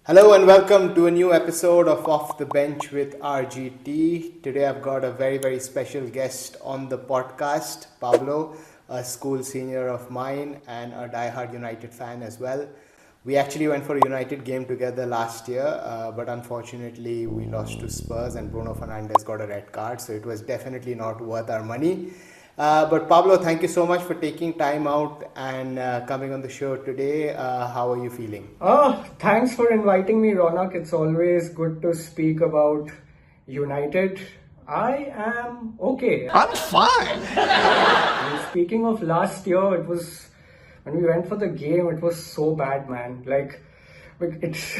Hello and welcome to a new episode of Off the Bench with RGT. Today I've got a very special guest on the podcast, Pablo, a school senior of mine and a diehard United fan as well. We actually went for a United game together last year, but unfortunately we lost to Spurs and Bruno Fernandes got a red card, so it was definitely not worth our money. But Pablo, thank you so much for taking time out and coming on the show today. How are you feeling? Thanks for inviting me, Ronak. It's always good to speak about United. I am okay. I'm fine. And speaking of last year, it was when we went for the game, it was so bad, man. Like it's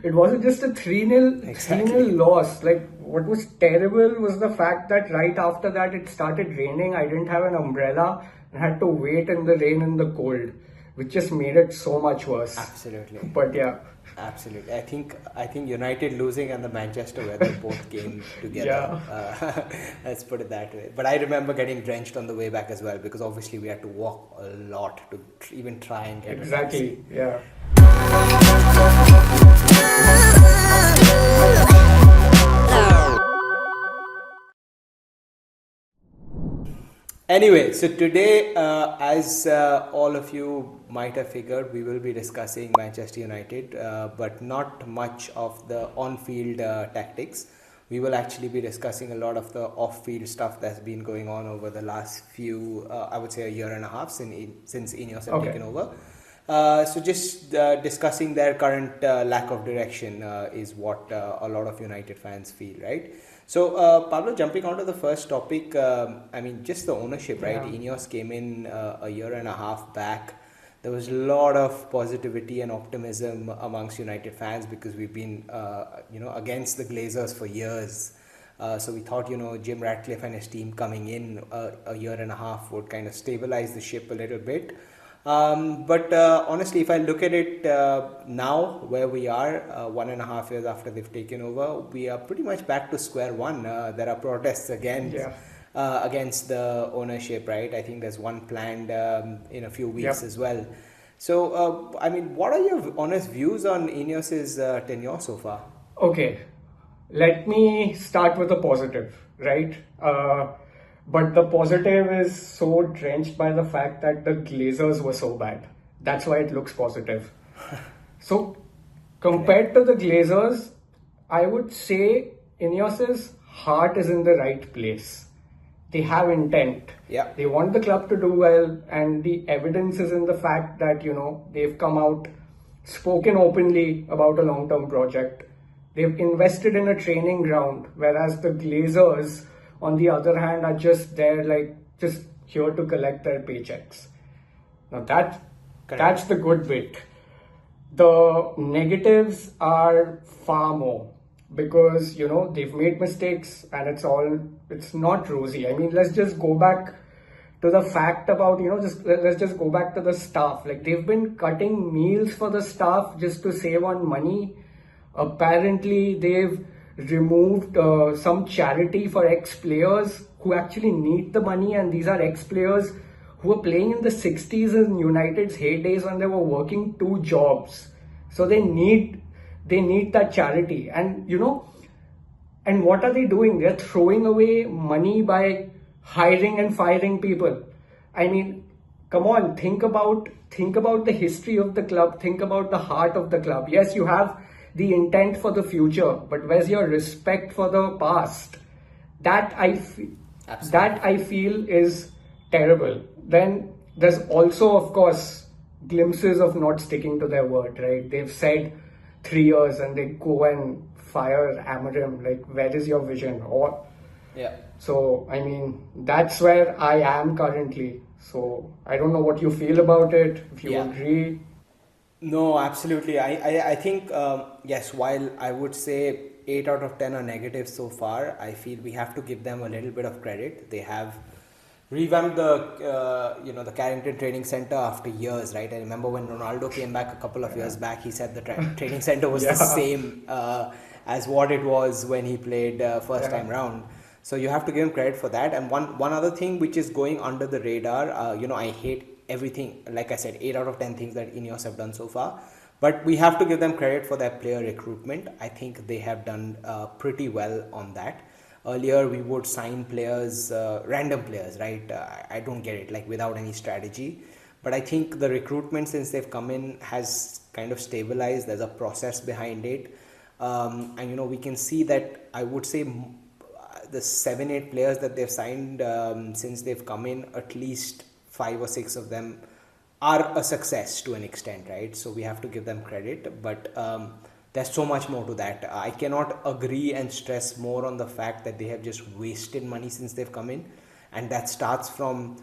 it wasn't just a 3-0 3-0 loss. Like what was terrible was the fact that right after that it started raining. I didn't have an umbrella and had to wait in the rain and the cold, which just made it so much worse. Absolutely. But yeah. Absolutely. I think United losing and the Manchester weather both came together. Yeah. Let's put it that way. But I remember getting drenched on the way back as well, because obviously we had to walk a lot to even try and get Exactly. Yeah. Anyway, so today, as all of you might have figured, we will be discussing Manchester United, but not much of the on-field tactics. We will actually be discussing a lot of the off-field stuff that's been going on over the last few, I would say a year and a half since INEOS have taken over. So just discussing their current lack of direction is what a lot of United fans feel, right? So Pablo, jumping on to the first topic, just the ownership, right? Yeah. INEOS came in a year and a half back. There was a lot of positivity and optimism amongst United fans because we've been, against the Glazers for years. So we thought, Jim Ratcliffe and his team coming in a year and a half would kind of stabilize the ship a little bit. But honestly, if I look at it now, where we are, 1.5 years after they've taken over, we are pretty much back to square one. There are protests against the ownership, right? I think there's one planned in a few weeks as well. So, what are your honest views on INEOS's tenure so far? Okay. Let me start with a positive, right? But the positive is so drenched by the fact that the Glazers were so bad. That's why it looks positive. So, compared to the Glazers, I would say INEOS's heart is in the right place. They have intent. Yeah. They want the club to do well, and the evidence is in the fact that, they've come out, spoken openly about a long-term project. They've invested in a training ground, whereas the Glazers, on the other hand, are just there, just here to collect their paychecks. Now that's the good bit. The negatives are far more because they've made mistakes and it's not rosy. I mean, let's just go back to the fact about let's just go back to the staff. Like, they've been cutting meals for the staff just to save on money. Apparently they've removed some charity for ex-players who actually need the money, and these are ex-players who were playing in the 60s in United's heydays when they were working 2 jobs. So they need that charity. And and what are they doing? They're throwing away money by hiring and firing people. I mean, come on, think about the history of the club, think about the heart of the club. Yes, you have the intent for the future, but where's your respect for the past? That I feel is terrible. Then there's also, of course, glimpses of not sticking to their word, right? They've said 3 years and they go and fire Amorim. Like, where is your vision? So, that's where I am currently. So, I don't know what you feel about it, if you agree. No, absolutely. I think, yes, while I would say 8 out of 10 are negative so far, I feel we have to give them a little bit of credit. They have revamped the Carrington Training Center after years, right? I remember when Ronaldo came back a couple of years back, he said the training center was the same as what it was when he played first time round. So you have to give him credit for that. And one other thing which is going under the radar, I hate everything, like I said, 8 out of 10 things that INEOS have done so far. But we have to give them credit for their player recruitment. I think they have done pretty well on that. Earlier, we would sign players, random players, right? I don't get it, like without any strategy. But I think the recruitment since they've come in has kind of stabilized. There's a process behind it. And, we can see that I would say the 7-8 players that they've signed since they've come in, at least 5 or 6 of them are a success to an extent, right? So we have to give them credit, but there's so much more to that. I cannot agree and stress more on the fact that they have just wasted money since they've come in, and that starts from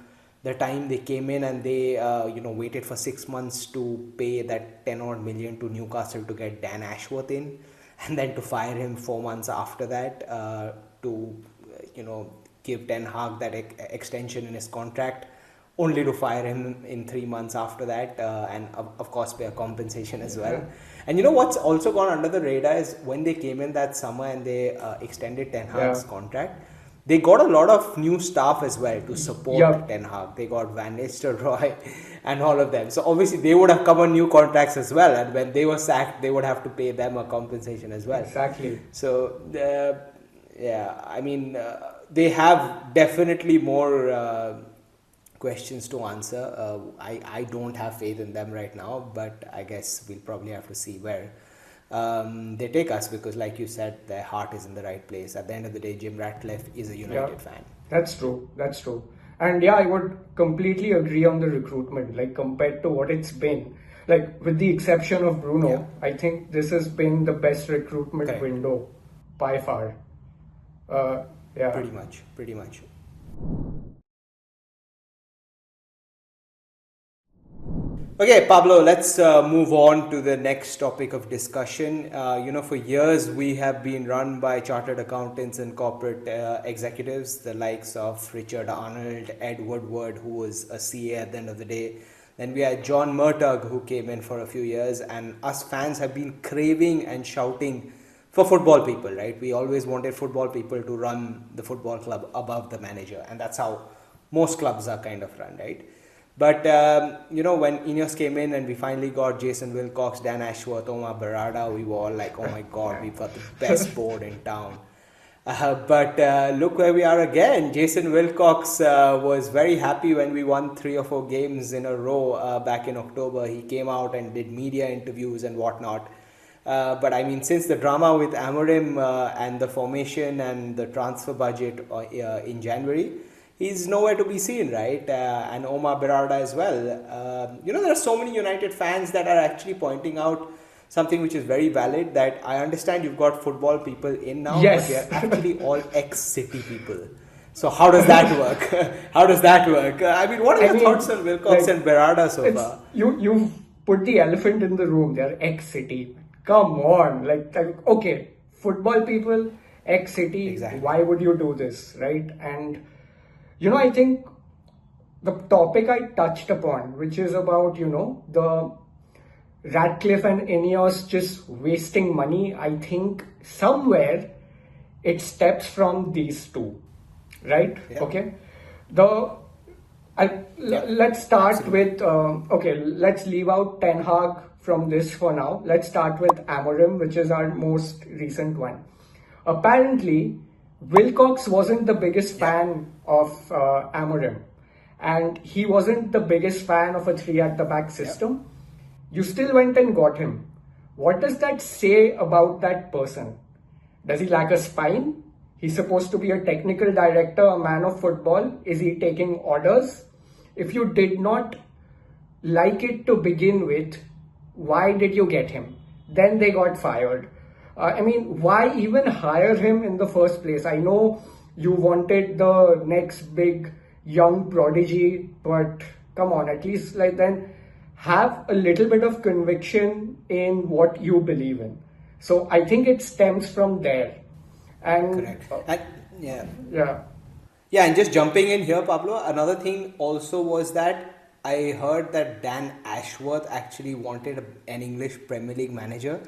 the time they came in and they waited for 6 months to pay that 10 odd million to Newcastle to get Dan Ashworth in, and then to fire him 4 months after that to give Ten Hag that extension in his contract, only to fire him in 3 months after that, and of course pay a compensation as well. Yeah. And what's also gone under the radar is when they came in that summer and they extended Ten Hag's contract, they got a lot of new staff as well to support Ten Hag. They got Van Nistelrooy and all of them. So obviously they would have come on new contracts as well, and when they were sacked, they would have to pay them a compensation as well. Exactly. So they have definitely more questions to answer. I don't have faith in them right now, but I guess we'll probably have to see where they take us, because like you said, their heart is in the right place. At the end of the day, Jim Ratcliffe is a United fan. That's true. And I would completely agree on the recruitment, like compared to what it's been. Like with the exception of Bruno, I think this has been the best recruitment window by far. Pretty much. Okay, Pablo, let's move on to the next topic of discussion. For years we have been run by chartered accountants and corporate executives, the likes of Richard Arnold, Ed Woodward, who was a CA at the end of the day. Then we had John Murtagh, who came in for a few years, and us fans have been craving and shouting for football people, right? We always wanted football people to run the football club above the manager, and that's how most clubs are kind of run, right? But, when INEOS came in and we finally got Jason Wilcox, Dan Ashworth, Omar Berrada, we were all like, oh my God, we've got the best board in town. But look where we are again. Jason Wilcox was very happy when we won 3 or 4 games in a row back in October. He came out and did media interviews and whatnot. But I mean, since the drama with Amorim and the formation and the transfer budget in January, he's nowhere to be seen, right? And Omar Berrada as well. There are so many United fans that are actually pointing out something which is very valid, that I understand you've got football people in now, but they're actually all ex-City people. So how does that work? I mean, what are your thoughts on Wilcox and Berrada so far? You've put the elephant in the room. They're ex-City. Come on. Okay, football people, ex-City, exactly. Why would you do this, right? And I think the topic I touched upon, which is about, the Ratcliffe and INEOS just wasting money, I think somewhere it steps from these two, right? Yeah. Okay. Let's start with, let's leave out Ten Hag from this for now. Let's start with Amorim, which is our most recent one. Apparently, Wilcox wasn't the biggest fan of Amorim, and he wasn't the biggest fan of a 3 at the back system. Yep. You still went and got him. What does that say about that person? Does he lack a spine? He's supposed to be a technical director, a man of football. Is he taking orders? If you did not like it to begin with, why did you get him? Then they got fired. Why even hire him in the first place? I know you wanted the next big young prodigy, but come on, at least then have a little bit of conviction in what you believe in. So I think it stems from there. And correct. And just jumping in here, Pablo, another thing also was that I heard that Dan Ashworth actually wanted an English Premier League manager.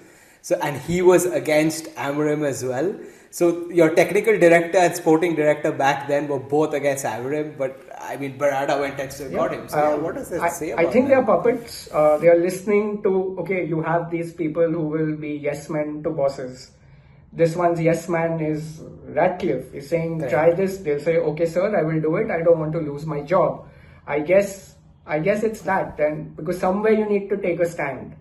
So, and he was against Amorim as well. So your technical director and sporting director back then were both against Amorim. But I mean, Berrada went and still got him. So what does that say about I think them? they are puppets. They are listening to, okay, you have these people who will be yes men to bosses. This one's yes man is Ratcliffe. He's saying, Correct. try this. They'll say, okay, sir, I will do it. I don't want to lose my job. I guess it's that then, because somewhere you need to take a stand.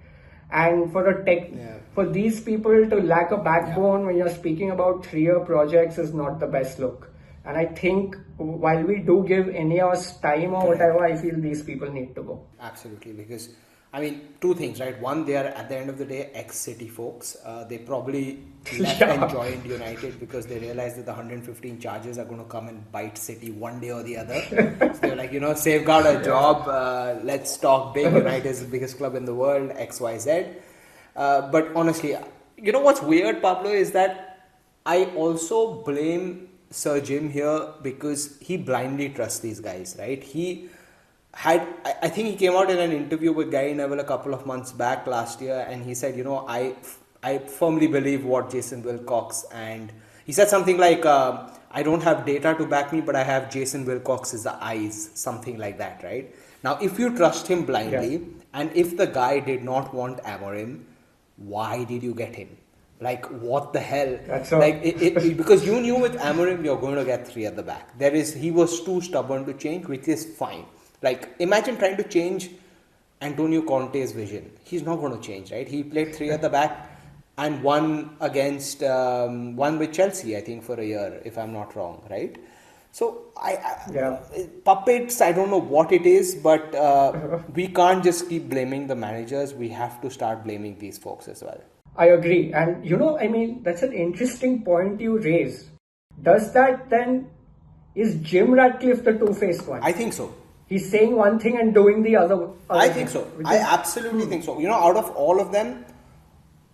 And for these people to lack a backbone when you're speaking about 3-year projects is not the best look. And I think while we do give INEOS time or whatever, I feel these people need to go. Absolutely, because I mean, two things, right? One, they are at the end of the day ex-City folks. They probably left and joined United because they realized that the 115 charges are going to come and bite City one day or the other. So they're like, safeguard our job. Let's talk big. United is the biggest club in the world, XYZ. But honestly, what's weird, Pablo, is that I also blame Sir Jim here because he blindly trusts these guys, right? I think he came out in an interview with Gary Neville a couple of months back last year, and he said, I firmly believe what Jason Wilcox, and he said something like, I don't have data to back me, but I have Jason Wilcox's eyes, something like that, right? Now, if you trust him blindly, and if the guy did not want Amorim, why did you get him? Like, what the hell? Because you knew with Amorim you're going to get 3 at the back. He was too stubborn to change, which is fine. Like, imagine trying to change Antonio Conte's vision. He's not going to change, right? He played 3 at the back and won with Chelsea, I think, for a year, if I'm not wrong, right? So, puppets, I don't know what it is, but we can't just keep blaming the managers. We have to start blaming these folks as well. I agree. And, that's an interesting point you raise. Does that then, is Jim Ratcliffe the two-faced one? I think so. He's saying one thing and doing the other. I think so. I absolutely think so. Out of all of them,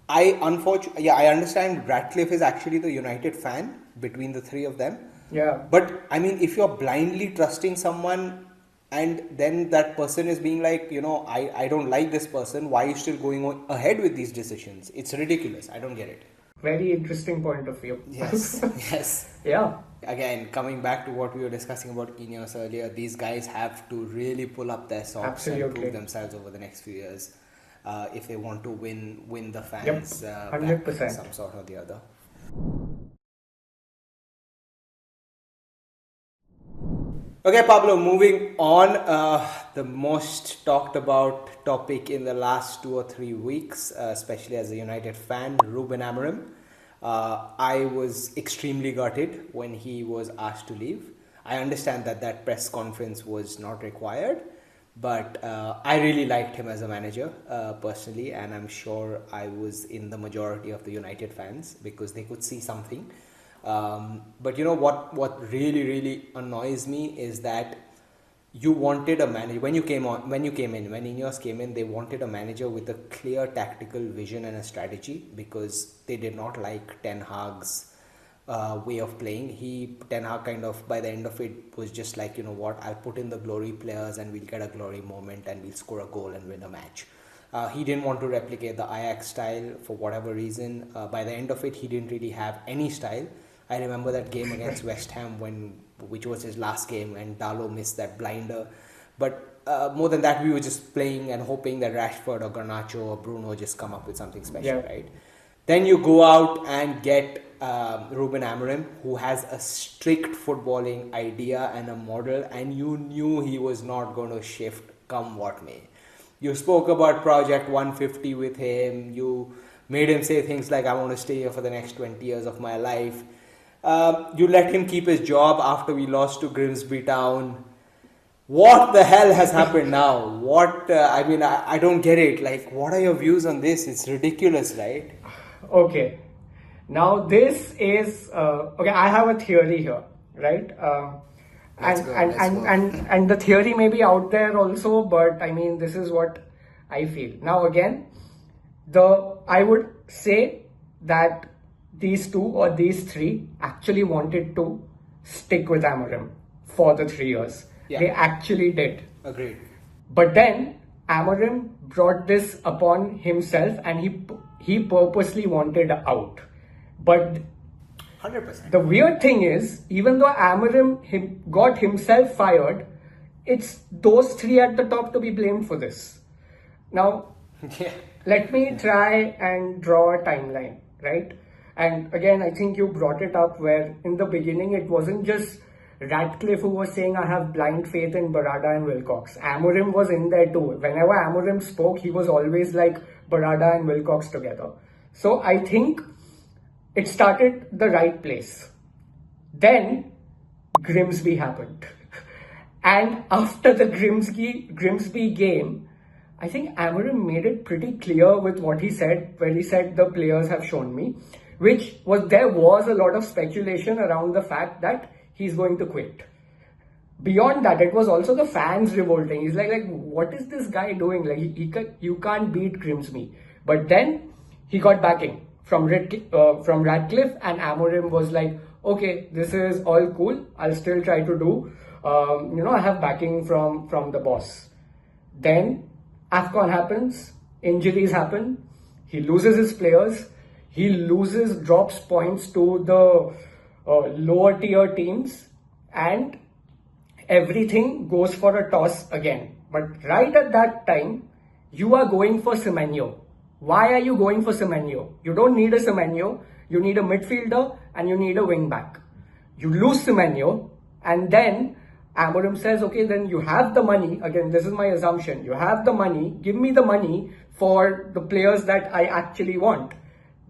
I understand Ratcliffe is actually the United fan between the 3 of them. Yeah. But, I mean, if you're blindly trusting someone and then that person is being like, I don't like this person, why are you still going ahead with these decisions? It's ridiculous. I don't get it. Very interesting point of view. Yes, yes. Yeah. Again, coming back to what we were discussing about INEOS earlier, these guys have to really pull up their socks and prove themselves over the next few years if they want to win the fans 100%. Some sort or the other. Okay, Pablo, moving on. The most talked about topic in the last 2 or 3 weeks, especially as a United fan, Ruben Amorim. I was extremely gutted when he was asked to leave. I understand that press conference was not required, but I really liked him as a manager personally, and I'm sure I was in the majority of the United fans because they could see something. But what really annoys me is that you wanted a manager when INEOS came in, they wanted a manager with a clear tactical vision and a strategy because they did not like Ten Hag's way of playing. Ten Hag kind of by the end of it was just like, I'll put in the glory players and we'll get a glory moment and we'll score a goal and win a match. He didn't want to replicate the Ajax style for whatever reason. By the end of it, he didn't really have any style. I remember that game against West Ham which was his last game, and Dalo missed that blinder. But more than that, we were just playing and hoping that Rashford or Garnacho or Bruno just come up with something special, right? Then you go out and get Ruben Amorim, who has a strict footballing idea and a model, and you knew he was not going to shift come what may. You spoke about Project 150 with him. You made him say things like, I want to stay here for the next 20 years of my life. You let him keep his job after we lost to Grimsby Town. What the hell has happened now? I don't get it. Like, what are your views on this? It's ridiculous, right? Okay. Now this is, I have a theory here, right? And the theory may be out there also, but this is what I feel. Now again, I would say that these 2 or these 3 actually wanted to stick with Amorim for the 3 years. Yeah. They actually did. Agreed. But then Amorim brought this upon himself and he purposely wanted out. But 100%. The weird thing is, even though Amorim got himself fired, it's those three at the top to be blamed for this. Now, Yeah. let me try and draw a timeline, right? And again, I think you brought it up where in the beginning it wasn't just Ratcliffe who was saying I have blind faith in Berrada and Wilcox. Amorim was in there too. Whenever Amorim spoke, he was always like Berrada and Wilcox together. So I think it started the right place. Then Grimsby happened. And after the Grimsby game, I think Amorim made it pretty clear with what he said, where he said the players have shown me, which was there was a lot of speculation around the fact that he's going to quit. Beyond that, it was also the fans revolting. He's like what is this guy doing? Like you can't beat Grimsby. But then he got backing from Ratcliffe, and Amorim was like, okay, this is all cool. I'll still try to do. I have backing from the boss. Then AFCON happens, injuries happen, he loses his players, drops points to the lower tier teams, and everything goes for a toss again. But right at that time, you are going for Semenyo. Why are you going for Semenyo? You don't need a Semenyo, you need a midfielder and you need a wing back. You lose Semenyo, and then Amorim says, okay, then you have the money. Again, this is my assumption. You have the money. Give me the money for the players that I actually want.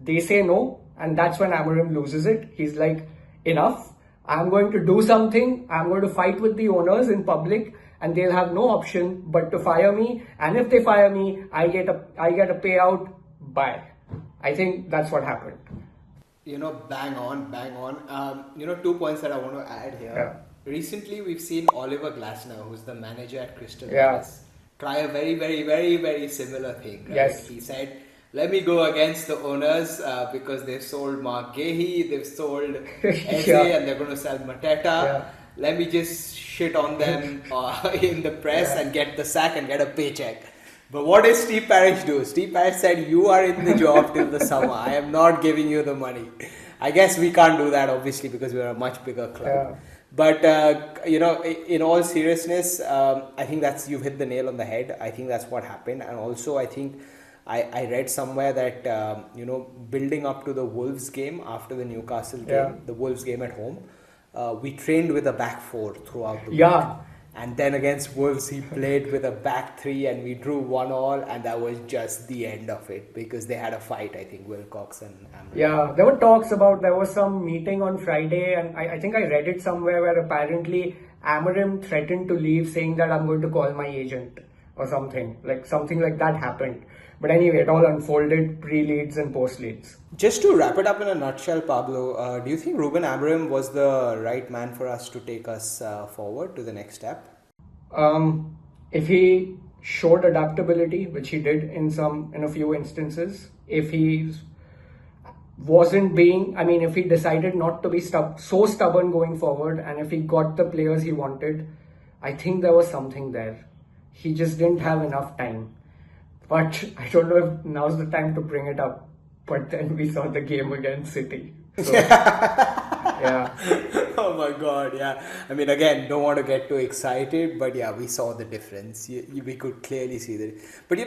They say no, and that's when Amorim loses it. He's like, enough. I'm going to do something. I'm going to fight with the owners in public, and they'll have no option but to fire me. And if they fire me, I get a payout. Bye. I think that's what happened. Bang on. 2 points that I want to add here. Yeah. Recently, we've seen Oliver Glasner, who's the manager at Crystal Yeah. Palace, try a very, very, very, very similar thing. Right? Yes. He said, let me go against the owners because they've sold Mark Gahey, they've sold Eze, Yeah. and they're going to sell Mateta. Yeah. Let me just shit on them in the press and get the sack and get a paycheck. But what did Steve Parish do? Steve Parish said, you are in the job till the summer. I am not giving you the money. I guess we can't do that, obviously, because we're a much bigger club. Yeah. But, in all seriousness, I think you've hit the nail on the head. I think that's what happened. And also, I think I read somewhere that, building up to the Wolves game after the Newcastle game, the Wolves game at home, we trained with a back four throughout the week. And then against Wolves, he played with a back three, and we drew 1-1, and that was just the end of it because they had a fight, I think, Wilcox and Amber. Yeah, there were talks about, there was some meeting on Friday, and I think I read it somewhere where apparently Amorim threatened to leave, saying that I'm going to call my agent or something like that happened. But anyway, it all unfolded pre-Leeds and post-Leeds. Just to wrap it up in a nutshell, Pablo, do you think Ruben Amorim was the right man for us to take us forward to the next step? If he showed adaptability, which he did in a few instances, if he if he decided not to be so stubborn going forward, and if he got the players he wanted, I think there was something there. He just didn't have enough time. But I don't know if now's the time to bring it up. But then we saw the game against City. So, yeah. Oh my God, yeah. I mean, again, don't want to get too excited, but yeah, we saw the difference. We could clearly see that. But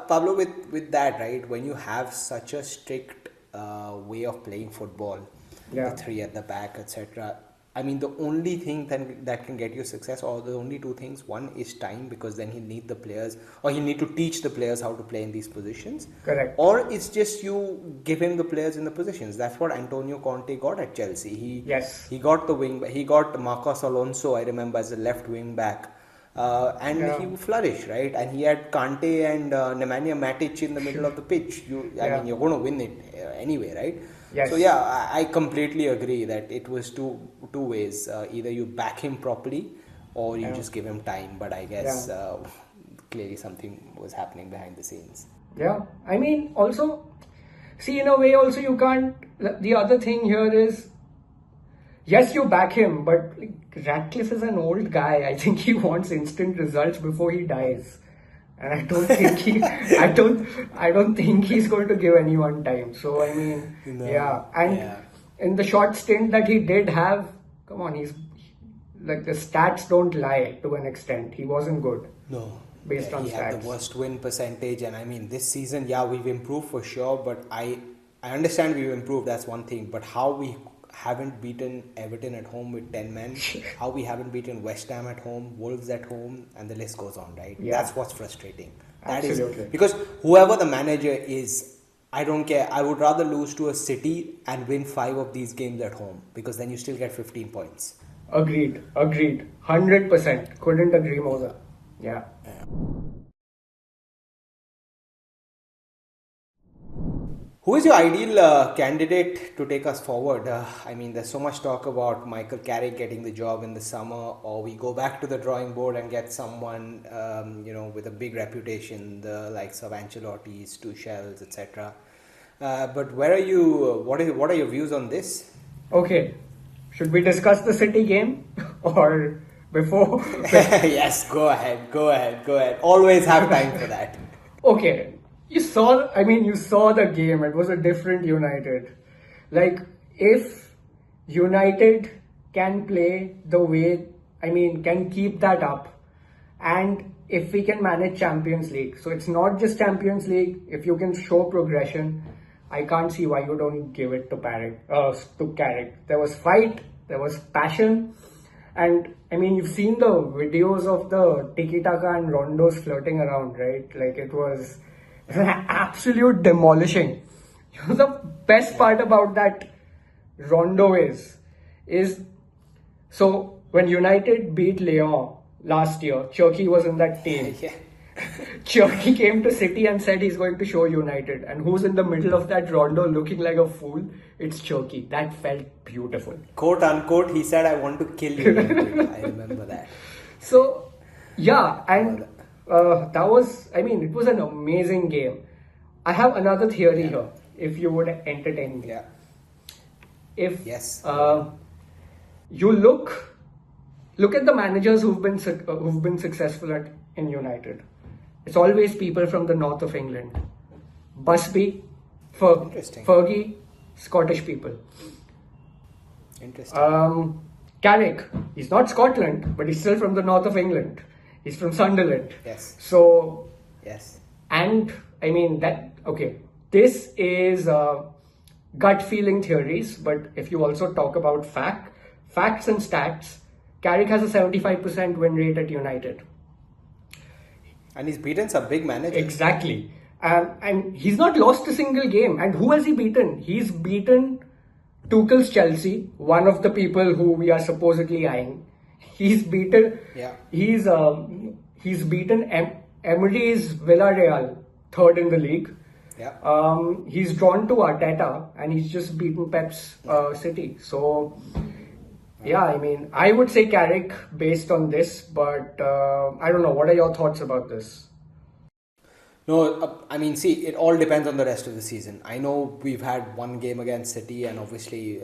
Pablo, with that, right, when you have such a strict way of playing football, the three at the back, etc., I mean, the only thing that can get you success, or the only two things, one is time, because then he'll need the players, or he'll need to teach the players how to play in these positions. Correct. Or it's just you give him the players in the positions. That's what Antonio Conte got at Chelsea. He got the wing, he got Marcos Alonso, I remember, as a left wing back. He flourished, right? And he had Kante and Nemanja Matic in the middle of the pitch. I mean, you're going to win it anyway, right? Yes. So yeah, I completely agree that it was two ways. Either you back him properly, or you just give him time. But I guess clearly something was happening behind the scenes. Yeah, I mean, also, see, in a way, also you can't. The other thing here is, yes, you back him, but Ratcliffe is an old guy. I think he wants instant results before he dies. And I don't think I don't think he's going to give anyone time. So I mean, in the short stint that he did have, come on, like the stats don't lie to an extent. He wasn't good. No. Based on he stats. had the worst win percentage, and I mean this season, yeah, we've improved for sure. But I understand we've improved. That's one thing. But how we haven't beaten Everton at home with 10 men, how we haven't beaten West Ham at home, Wolves at home, and the list goes on, right? Yeah. That's what's frustrating. That Absolutely. is because whoever the manager is, I don't care. I would rather lose to a City and win 5 of these games at home, because then you still get 15 points. Agreed. 100%. Couldn't agree more. Yeah. Who is your ideal candidate to take us forward? I mean, there's so much talk about Michael Carrick getting the job in the summer, or we go back to the drawing board and get someone, with a big reputation, the likes of Ancelotti, Tuchel, etc. But where are you? What are your views on this? Okay. Should we discuss the City game or before? Yes, go ahead. Always have time for that. Okay. You saw the game. It was a different United. Like, if United can play the way, can keep that up, and if we can manage Champions League. So it's not just Champions League. If you can show progression, I can't see why you don't give it to Carrick. There was fight, there was passion, and you've seen the videos of the tiki-taka and rondos flirting around, right? Like, it was an absolute demolishing. The best part about that rondo is so when United beat Lyon last year, Cherki was in that team. Yeah. Cherki came to City and said he's going to show United. And who's in the middle of that rondo looking like a fool? It's Cherki. That felt beautiful. Quote unquote, he said, "I want to kill you." I remember that. So, yeah, and that was, it was an amazing game. I have another theory here, if you would entertain me. Yeah. If Yes. you look at the managers who've been successful in United, it's always people from the north of England. Busby, Interesting. Fergie, Scottish people. Interesting. Carrick, he's not Scotland, but he's still from the north of England. He's from Sunderland. Yes. So, Yes. and this is gut feeling theories, but if you also talk about facts and stats, Carrick has a 75% win rate at United. And he's beaten some big managers. Exactly. And he's not lost a single game. And who has he beaten? He's beaten Tuchel's Chelsea, one of the people who we are supposedly eyeing. He's beaten. Yeah. He's beaten Emery's Villarreal, third in the league. Yeah. He's drawn to Arteta, and he's just beaten Pep's City. So, yeah, I would say Carrick based on this, but I don't know. What are your thoughts about this? No, see, it all depends on the rest of the season. I know we've had one game against City, and obviously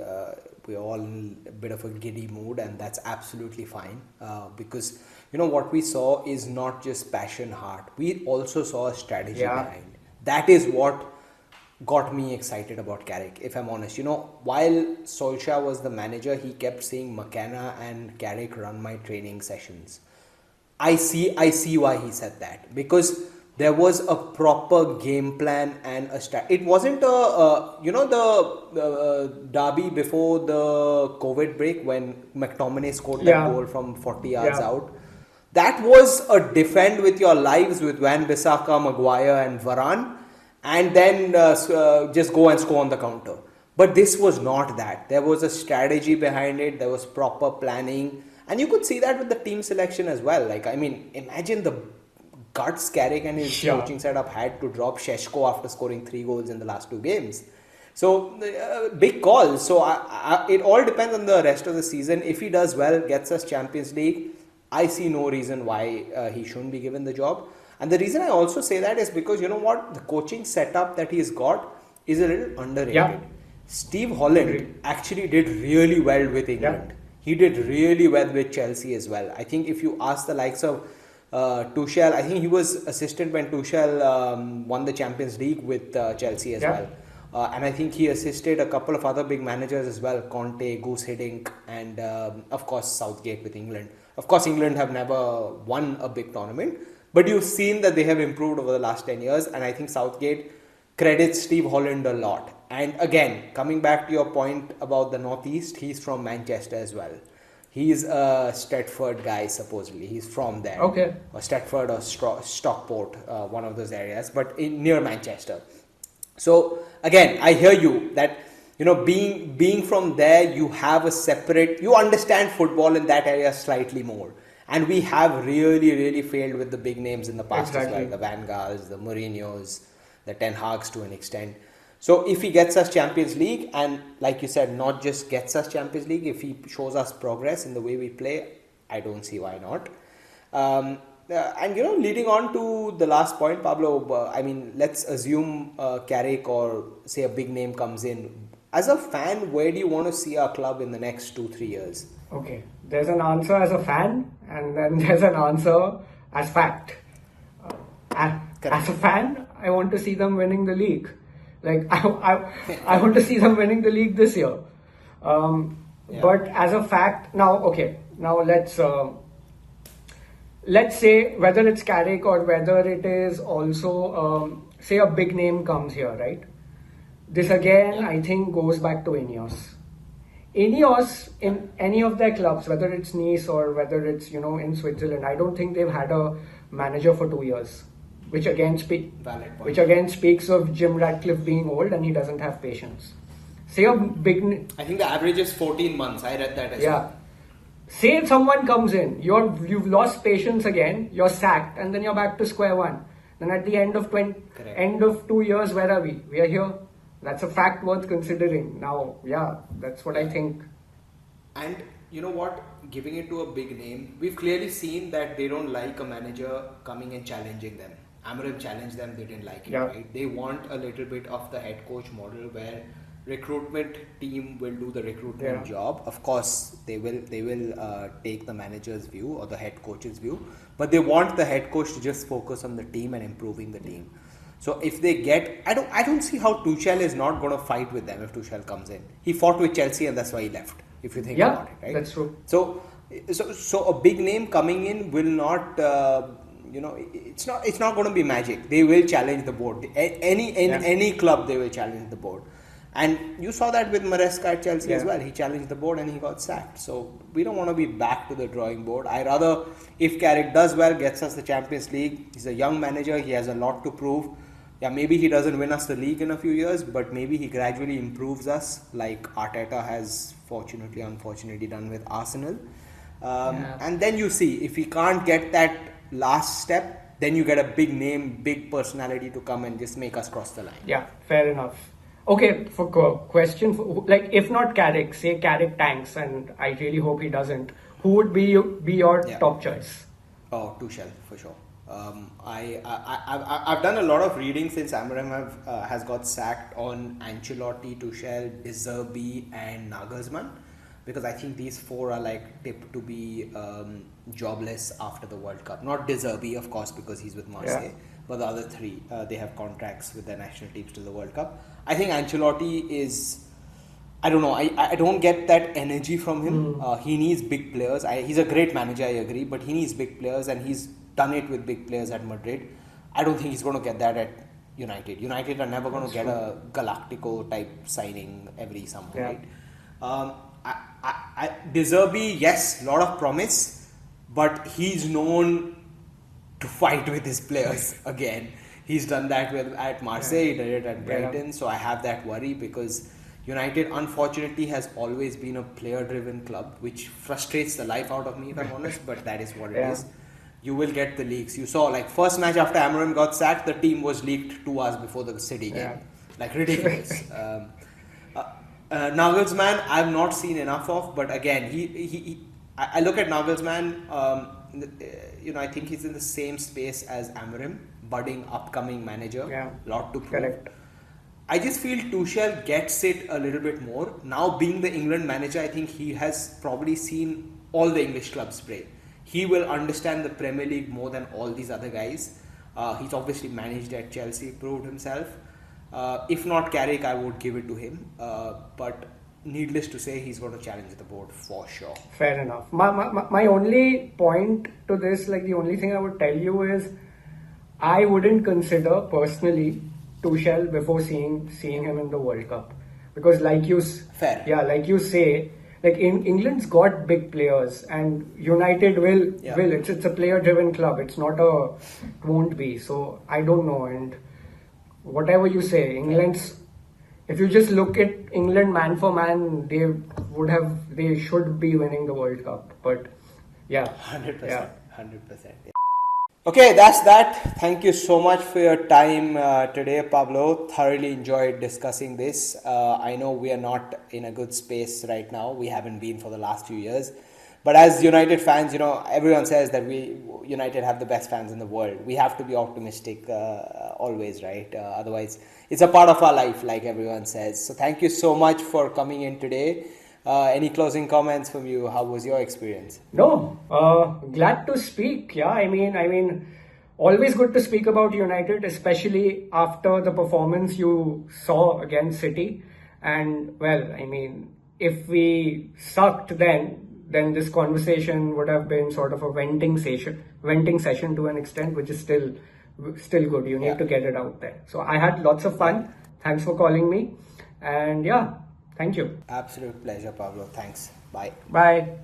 we're all in a bit of a giddy mood, and that's absolutely fine. Because, what we saw is not just passion, heart. We also saw a strategy behind. That is what got me excited about Carrick, if I'm honest. While Solskjaer was the manager, he kept saying McKenna and Carrick run my training sessions. I see why he said that, because there was a proper game plan and a it wasn't the derby before the COVID break when McTominay scored that goal from 40 yards out. That was a defend with your lives with Van Bissaka, Maguire and Varane, and then just go and score on the counter. But this was not that. There was a strategy behind it. There was proper planning. And you could see that with the team selection as well. Imagine the guts Carrick and his coaching setup had to drop Šeško after scoring 3 goals in the last 2 games. So, big call. So, it all depends on the rest of the season. If he does well, gets us Champions League, I see no reason why he shouldn't be given the job. And the reason I also say that is because, the coaching setup that he's got is a little underrated. Yeah. Steve Holland actually did really well with England. He did really well with Chelsea as well. I think if you ask the likes of Tuchel, I think he was assistant when Tuchel won the Champions League with Chelsea as well. And I think he assisted a couple of other big managers as well, Conte, Goose Hiddink, and of course Southgate with England. Of course, England have never won a big tournament, but you've seen that they have improved over the last 10 years, and I think Southgate credits Steve Holland a lot. And again, coming back to your point about the Northeast, he's from Manchester as well. He's a Stratford guy, supposedly. He's from there. Okay. Or Stratford or Stockport, one of those areas, but near Manchester. So again, I hear you that, being from there, you have a separate, you understand football in that area slightly more. And we have really, really failed with the big names in the past as well. The Van Gaals, the Mourinhos, the Ten Hags to an extent. So if he gets us Champions League, and like you said, not just gets us Champions League, if he shows us progress in the way we play, I don't see why not. And leading on to the last point, Pablo, let's assume Carrick or say a big name comes in. As a fan, where do you want to see our club in the next 2-3 years? Okay, there's an answer as a fan, and then there's an answer as fact. As a fan, I want to see them winning the league. Like I want to see them winning the league this year. But as a fact, now let's say whether it's Carrick or whether it is also say a big name comes here, right? This again, I think, goes back to INEOS. INEOS in any of their clubs, whether it's Nice or whether it's in Switzerland, I don't think they've had a manager for 2 years. Which again speaks of Jim Ratcliffe being old and he doesn't have patience. Say a big... I think the average is 14 months. I read that as well. Say someone comes in, you've lost patience again, you're sacked, and then you're back to square one. Then at the end of 2 years, where are we? We are here. That's a fact worth considering. Now, that's what I think. And you know what? Giving it to a big name, we've clearly seen that they don't like a manager coming and challenging them. Amorim challenged them, they didn't like it, right? They want a little bit of the head coach model where recruitment team will do the recruitment job. Of course, they will take the manager's view or the head coach's view, but they want the head coach to just focus on the team and improving the team. So if they get, I don't see how Tuchel is not going to fight with them if Tuchel comes in. He fought with Chelsea and that's why he left. If you think about it, right? That's true. So a big name coming in will not. It's not going to be magic. They will challenge the board. Any club, they will challenge the board. And you saw that with Maresca at Chelsea as well. He challenged the board and he got sacked. So we don't want to be back to the drawing board. I rather, if Carrick does well, gets us the Champions League. He's a young manager. He has a lot to prove. Yeah, maybe he doesn't win us the league in a few years, but maybe he gradually improves us like Arteta has unfortunately done with Arsenal. And then you see, if he can't get that last step, then you get a big name, big personality to come and just make us cross the line. Yeah, fair enough. Okay, for question, if not Carrick, say Carrick tanks, and I really hope he doesn't, who would be your top choice? Oh, Tuchel, for sure. I've done a lot of reading since Amorim has got sacked on Ancelotti, Tuchel, De Zerbi and Nagelsmann, because I think these four are tipped to be jobless after the World Cup. Not De Zerbi, of course, because he's with Marseille, but the other three, they have contracts with their national teams till the World Cup. I think Ancelotti is, I don't know, I don't get that energy from him. He needs big players. He's a great manager, I agree, but he needs big players and he's done it with big players at Madrid. I don't think he's going to get that at United. United are never going to get a Galactico type signing every summer, right? De Zerbi, yes, lot of promise, but he's known to fight with his players again. He's done that at Marseille, he did it at Brighton, so I have that worry because United unfortunately has always been a player-driven club, which frustrates the life out of me if I'm honest, but that is what it is. You will get the leaks. You saw first match after Amorim got sacked, the team was leaked 2 hours before the City game. Ridiculous. Nagelsmann, I've not seen enough of, but again, I look at Nagelsmann, I think he's in the same space as Amorim, budding upcoming manager, lot to prove. Correct. I just feel Tuchel gets it a little bit more. Now being the England manager, I think he has probably seen all the English clubs play. He will understand the Premier League more than all these other guys. He's obviously managed at Chelsea, proved himself. If not Carrick, I would give it to him. But needless to say, he's going to challenge the board for sure. Fair enough. My only point to this, like the only thing I would tell you is, I wouldn't consider personally Tuchel before seeing him in the World Cup, because Fair. like you say, like England's got big players, and United will Yeah. will it's a player driven club. It's not a won't be. So I don't know, and whatever you say, England's. If you just look at England man for man, they should be winning the World Cup. But yeah, 100%. yeah. 100%. Okay, that's that. Thank you so much for your time today, Pablo. Thoroughly enjoyed discussing this. I know we are not in a good space right now. We haven't been for the last few years. But as United fans, everyone says that United have the best fans in the world. We have to be optimistic always, right? Otherwise, it's a part of our life, like everyone says. So thank you so much for coming in today. Any closing comments from you? How was your experience? No, glad to speak. Yeah, I mean, always good to speak about United, especially after the performance you saw against City. And well, I mean, if we sucked then this conversation would have been sort of a venting session to an extent, which is still good. You need to get it out there. So I had lots of fun. Thanks for calling me, and yeah, thank you. Absolute pleasure, Pablo. Thanks. Bye. Bye.